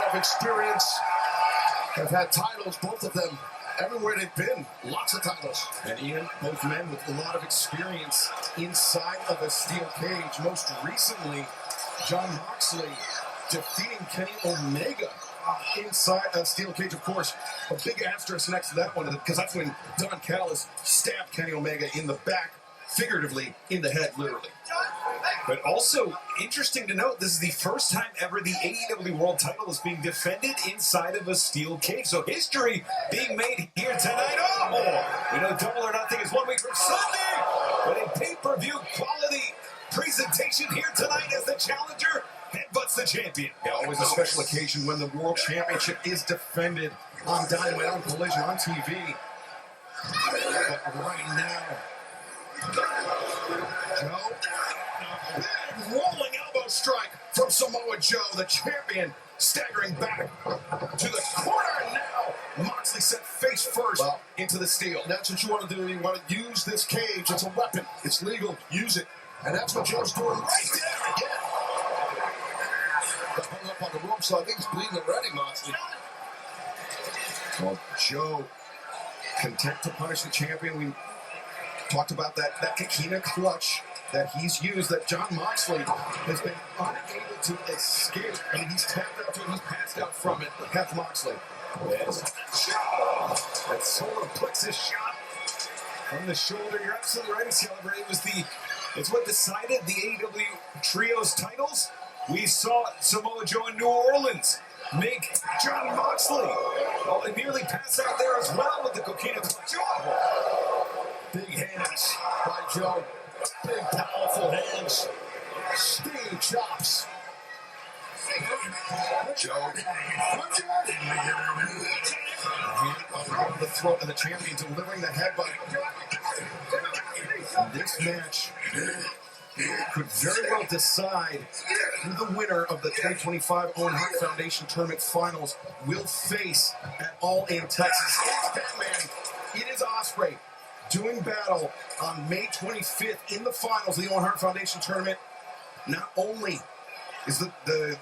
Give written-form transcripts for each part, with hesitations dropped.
of experience, have had titles, both of them, everywhere they've been. Lots of titles. And Ian, both men with a lot of experience inside of a steel cage. Most recently, Jon Moxley defeating Kenny Omega inside a steel cage. Of course, a big asterisk next to that one, because that's when Don Callis stabbed Kenny Omega in the back, figuratively, in the head, literally. But also, interesting to note, this is the first time ever the AEW World title is being defended inside of a steel cage. So history being made here tonight. Oh, we know Double or Nothing is 1 week from Sunday, but a pay-per-view quality presentation here tonight as the challenger headbutts the champion. Yeah, always a special occasion when the World Championship is defended on Dynamite, on Collision, on TV. But right now, Joe, Big rolling elbow strike from Samoa Joe, the champion, staggering back to the corner. Now Moxley set face first into the steel. That's what you want to do. You want to use this cage. It's a weapon. It's legal. Use it. And that's what Joe's doing right there again. Got hung up on the rope, so I think he's bleeding already, Moxley. well, Joe, content to punish the champion. We talked about that Kikina clutch that he's used, that Jon Moxley has been unable to escape. I mean, he's tapped out to it, he's passed out from it. Have Moxley. Yes. That solar plexus shot from the shoulder. You're absolutely right, Celebrate. It's what decided the AEW Trios titles. We saw Samoa Joe in New Orleans make Jon Moxley nearly pass out there as well with the coquina clutch. Big hands by Joe. Big, powerful hands. Stinging chops. Joe. Hand on the throat of the champion, delivering the headbutt. This match could very well decide who the winner of the 2025 Owen Hart Foundation Tournament Finals will face at All In Texas. It's Batman. It is Ospreay doing battle on May 25th in the finals of the Owen Hart Foundation Tournament. Not only is the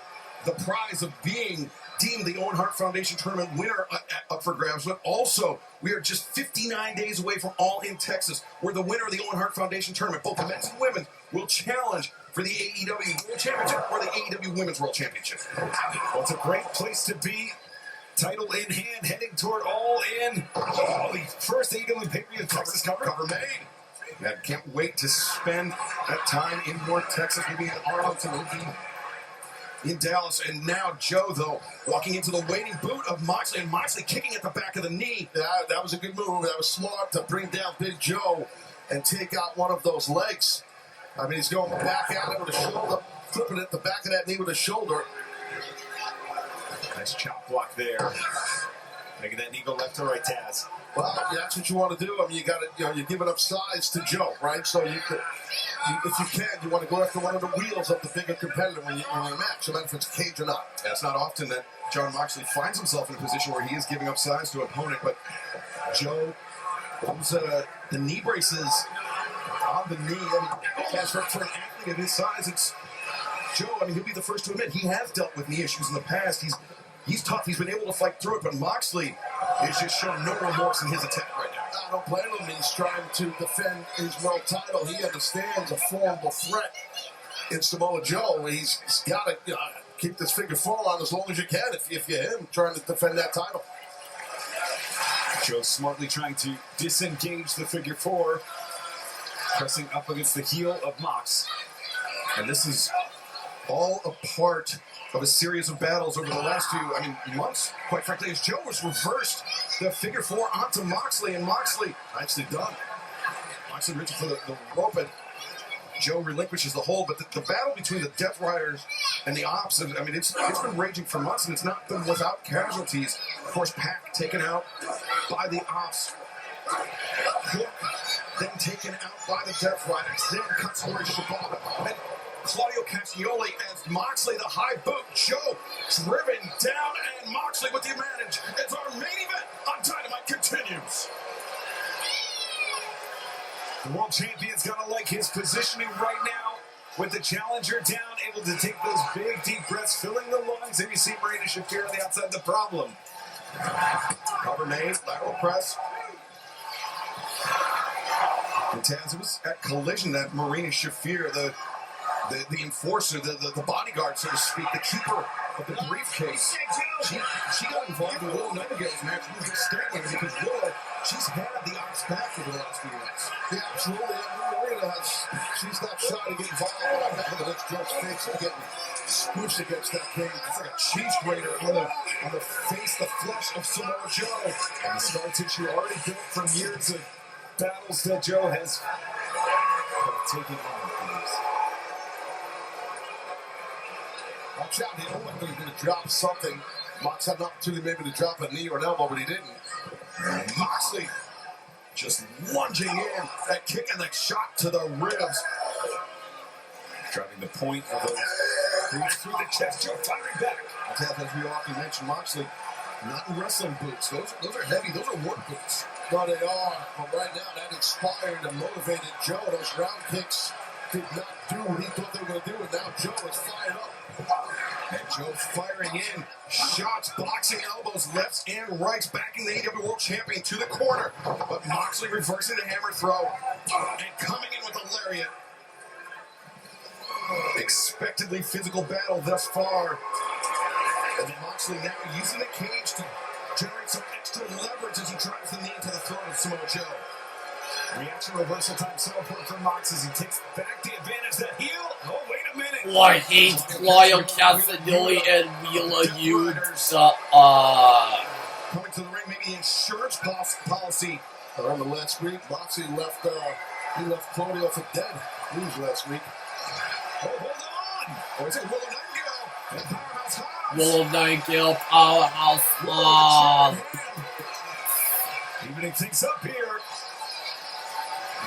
prize of being deemed the Owen Hart Foundation Tournament winner up for grabs, but also we are just 59 days away from All In Texas, where the winner of the Owen Hart Foundation Tournament, both the men's and women, will challenge for the AEW World Championship or the AEW Women's World Championship. Well, it's a great place to be. Title in hand, heading toward All In. Oh, the first AEW pay-per-view Texas cover made. I can't wait to spend that time in North Texas, maybe in Arlington, maybe in Dallas. And now Joe, though, walking into the waiting boot of Moxley, and Moxley kicking at the back of the knee. That was a good move. That was smart to bring down Big Joe and take out one of those legs. I mean, he's going back at it with a shoulder, flipping at the back of that knee with a shoulder. Nice chop block there. Making that knee go left to right, Taz. Well, that's what you want to do. I mean, you got to, you're giving up size to Joe, right? So if you can, you want to go after one of the wheels of the bigger competitor when you're in a match, no matter if it's cage or not. It's not often that Jon Moxley finds himself in a position where he is giving up size to an opponent, but Joe, the knee braces on the knee. I mean, for an athlete of his size, it's Joe. I mean, he'll be the first to admit he has dealt with knee issues in the past. He's tough. He's been able to fight through it, but Moxley is just showing no remorse in his attack right now. I don't blame him. He's trying to defend his world title. He understands a formidable threat in Samoa Joe. He's got to keep this figure four on as long as you can if you're him trying to defend that title. Joe smartly trying to disengage the figure four, pressing up against the heel of Mox. And this is all a part of a series of battles over the last few, months, quite frankly, as Joe was reversed the figure four onto Moxley, and Moxley actually done. Moxley reaching for the rope, and Joe relinquishes the hold, but the battle between the Death Riders and the Ops, it's been raging for months, and it's not been without casualties. Of course, Pac taken out by the Ops. Hook then taken out by the Death Riders. Then Katsuyori Shibata. And Claudio Castagnoli as Moxley, the high boot. Joe driven down, and Moxley with the advantage as our main event on Dynamite continues. The world champion's got to like his positioning right now. with the challenger down, able to take those big, deep breaths, filling the lungs. And you see Marina Shafir on the outside, the problem. Cover made, lateral press. And Taz, it was at Collision that Marina Shafir, the enforcer, the bodyguard, so to speak, the keeper of the briefcase, she got involved in Willow Nightingale's match with the Stanley because Willow, she's had the Ox back over the last few months. Yeah, absolutely. Marina she's not shy to get involved. Look at this Joe's face and getting squished against that cage. It's like a cheese grater on the face, the flesh of Samoa Joe. And the scar tissue already built from years of battles that Joe has taken on. Watch out, he looked like he was going to drop something. Mox had an opportunity maybe to drop a knee or an elbow, but he didn't. And Moxley just lunging in, that kick and that shot to the ribs. Driving the point of those boots through the chest, Joe firing back. As we often mention, Moxley, not in wrestling boots. Those are heavy, those are work boots. No, they are. But right now, that inspired and motivated Joe. Those round kicks did not do what he thought they were going to do, and now Joe is fired up. And Joe firing in, shots, boxing elbows, lefts and rights, backing the AEW World Champion to the corner. But Moxley reversing the hammer throw and coming in with a lariat. Expectedly physical battle thus far. And Moxley now using the cage to generate some extra leverage as he drives the knee into the throat of Samoa Joe. Reaction reversal time so important for Mox as he takes back the advantage. The heel. Oh, wait a minute. Why hate Lyle Cassidy and Wheeler Yuta? Coming to the ring, maybe the insurance policy. Remember last week, Moxley left Claudio for dead. Lose last week. Oh, hold on. Or is it Willow Nightingale? And Powerhouse Hobbs. Willow Nightingale, Powerhouse Hobbs. Evening things up here.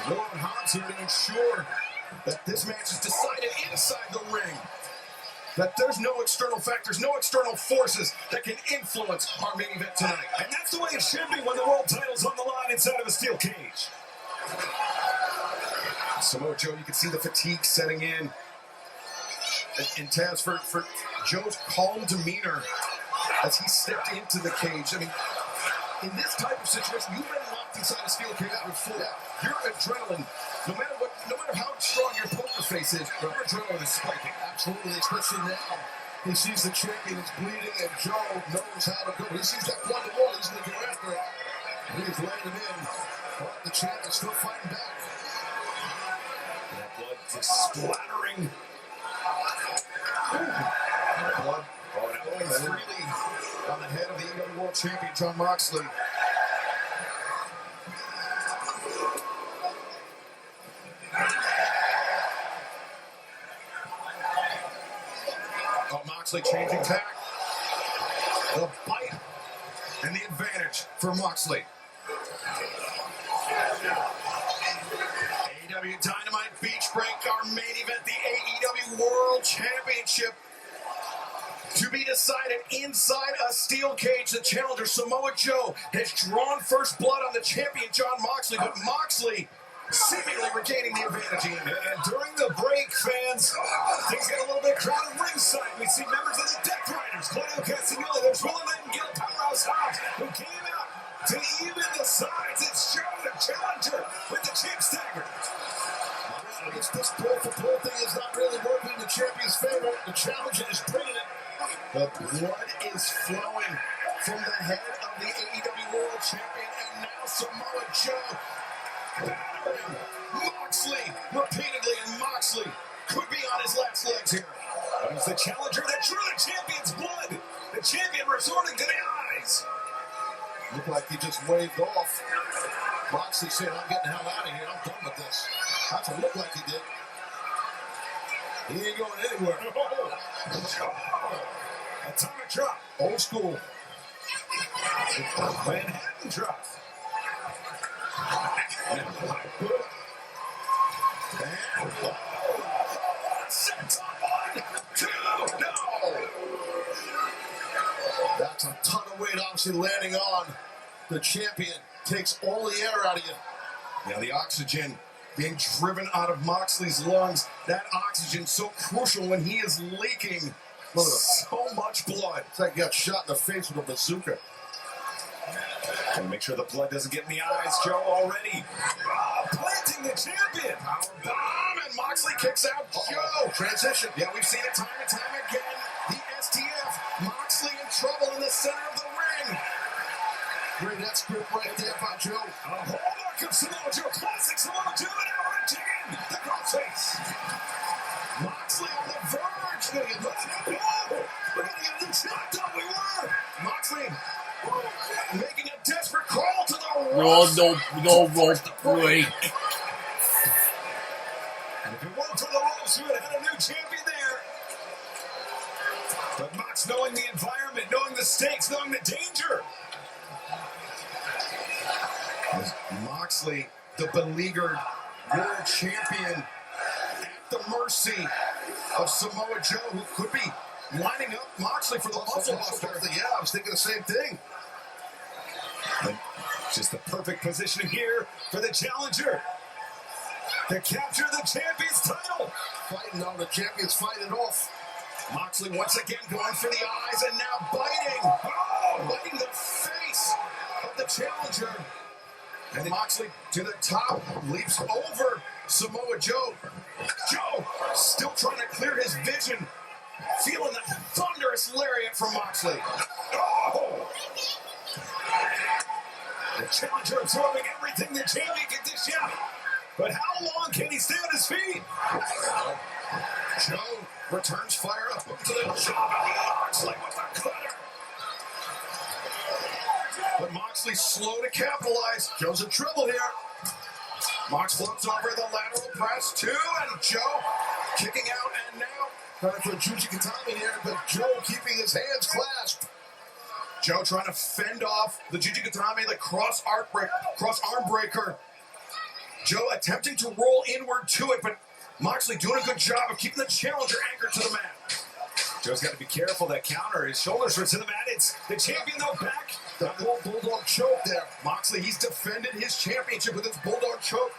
Willow and Hobbs here to ensure that this match is decided inside the ring. That there's no external factors, no external forces that can influence our main event tonight. And that's the way it should be when the world title's on the line inside of a steel cage. Samoa Joe, you can see the fatigue setting in. And Taz, for Joe's calm demeanor as he stepped into the cage. I mean, in this type of situation, you've been locked inside a steel cage before. Your adrenaline, no matter how strong your poker face is, your adrenaline is spiking. Absolutely, especially now. He sees the champion is bleeding, and Joe knows how to go. He sees that blood to wall, he's going to go after it. He's laying it in. But the champion's still fighting back. That blood just splattering. Blood flowing freely on the head of the AEW World Champion, Jon Moxley. Oh, Moxley changing tack. The bite and the advantage for Moxley. AEW Dynamite Beach Break, our main event, the AEW World Championship. To be decided inside a steel cage. The challenger, Samoa Joe, has drawn first blood on the champion, Jon Moxley, but Moxley seemingly regaining the advantage again. And during the break, fans, things get a little bit crowded ringside. We see members of the Death Riders, Claudio Castagnoli, there's Willow Nightingale, Powerhouse Hobbs, who came out to even the sides. It's Joe, the challenger, with the champ stagger. This pull-for-pull thing is not really working in the champion's favor. The challenger is bringing it. The blood is flowing from the head of the AEW World Champion, and now Samoa Joe battering Moxley repeatedly, and Moxley could be on his last legs here. It was the challenger that drew the champion's blood. The champion resorting to the eyes. Looked like he just waved off. Moxley said, I'm getting the hell out of here. I'm done with this. That's what it looked like he did. He ain't going anywhere. Atomic drop. Old school. Manhattan drop. Sets on 1, 2, no! That's a ton of weight obviously landing on the champion. Takes all the air out of you. Now the oxygen being driven out of Moxley's lungs That oxygen so crucial when he is leaking so much blood. It's like he got shot in the face with a bazooka. Gotta make sure the blood doesn't get in the eyes. Joe already planting the champion. Power bomb, and Moxley kicks out Joe. Transition. Yeah, we've seen it time and time again. The STF, Moxley in trouble in the center of the ring. Great that script right there by Joe. A hallmark of Samoa Joe, classic Samoa Joe, and now reaching in the crossface. Moxley on the verge. We're gonna get a new shot. Thought we were. Moxley making a desperate call to the No, ropes. rope break. And if it weren't for the ropes, we would have had a new champion there. But Mox, knowing the environment, knowing the stakes, knowing the danger. Moxley, the beleaguered world champion, at the mercy of Samoa Joe, who could be lining up Moxley for the muscle buster. Yeah, I was thinking the same thing. But just the perfect positioning here for the challenger to capture the champion's title. Fighting on the champions, fighting off. Moxley once again going for the eyes and now biting the face of the challenger. And Moxley to the top, leaps over Samoa Joe. Joe still trying to clear his vision, feeling that thunderous lariat from Moxley. Oh! The challenger absorbing everything the champion can dish out. But how long can he stay on his feet? Joe returns fire up to the jaw. Moxley with the cutter. But Moxley's slow to capitalize. Joe's in trouble here. Mox floats over the lateral press, too, and Joe kicking out, and now Trying for a Juji Katami here, but Joe keeping his hands clasped. Joe trying to fend off the Jujikatami, the cross arm breaker. Joe attempting to roll inward to it, but Moxley doing a good job of keeping the challenger anchored to the mat. Joe's got to be careful. That counter, his shoulders are to the mat. It's the champion, though, back. The bulldog choke there. Moxley, he's defended his championship with his bulldog choke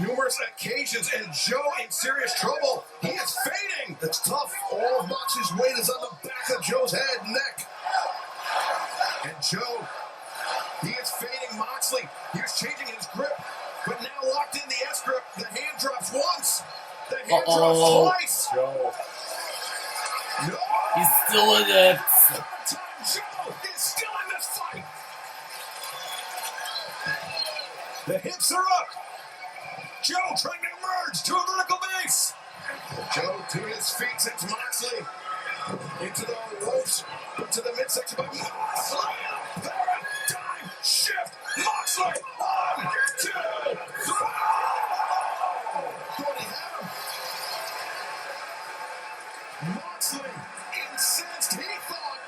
numerous occasions, and Joe in serious trouble. He is fading. It's tough. All of Moxley's weight is on the back of Joe's head and neck. And Joe, he is fading Moxley. He was changing his grip, but now locked in the S grip. The hand drops once. The hand drops twice. Joe. No. He's still in it. Joe is still in this fight. The hips are up. Joe trying to emerge to a vertical base. Joe to his feet sends Moxley into the ropes, into the midsection. But Moxley, paradigm shift. Moxley, 1, 2, 3. Thought he had him. Moxley incensed. He thought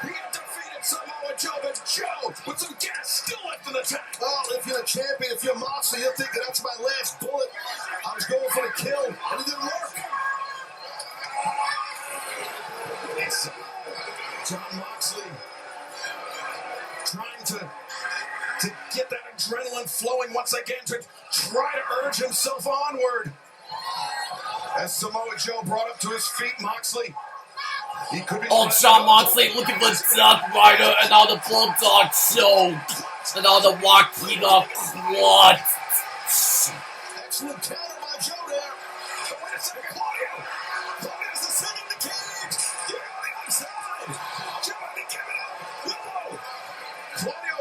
he had defeated Samoa Joe, but Joe with some gas still left in the tank. Well, if you're the champion, if you're Moxley, you're thinking that's my last bullet. I was going for the kill, and it didn't work. It's Jon Moxley trying to get that adrenaline flowing once again, to try to urge himself onward. As Samoa Joe brought up to his feet, Moxley, he could be... Oh, Jon Moxley looking for Death Rider, and now the bulldog choke, and now the Wakina quad. Excellent counter by Joe there. But wait a second, Claudio! Claudio's ascending the cage! You're on the outside! Joe had to give it up! No! Claudio,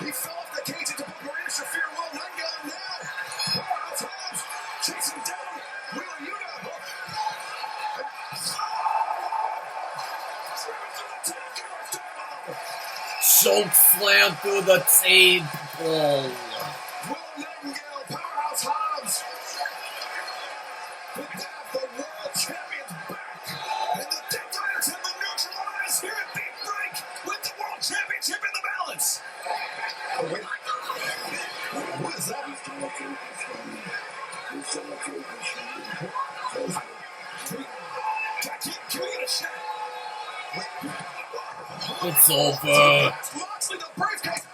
he fell off the cage into Maria Shafir, Will Nunga, now! Powerhouse Hobbs chasing down Wheeler Yuta! Choke slam through the table. Will Nightingale, Powerhouse Hobbs! With that, the world champion's back! And the Death Riders have been neutralized here at Big Break with the world championship in the balance! Oh, wait. What is that? Can we get a shot? It's over. Moxley, the briefcase!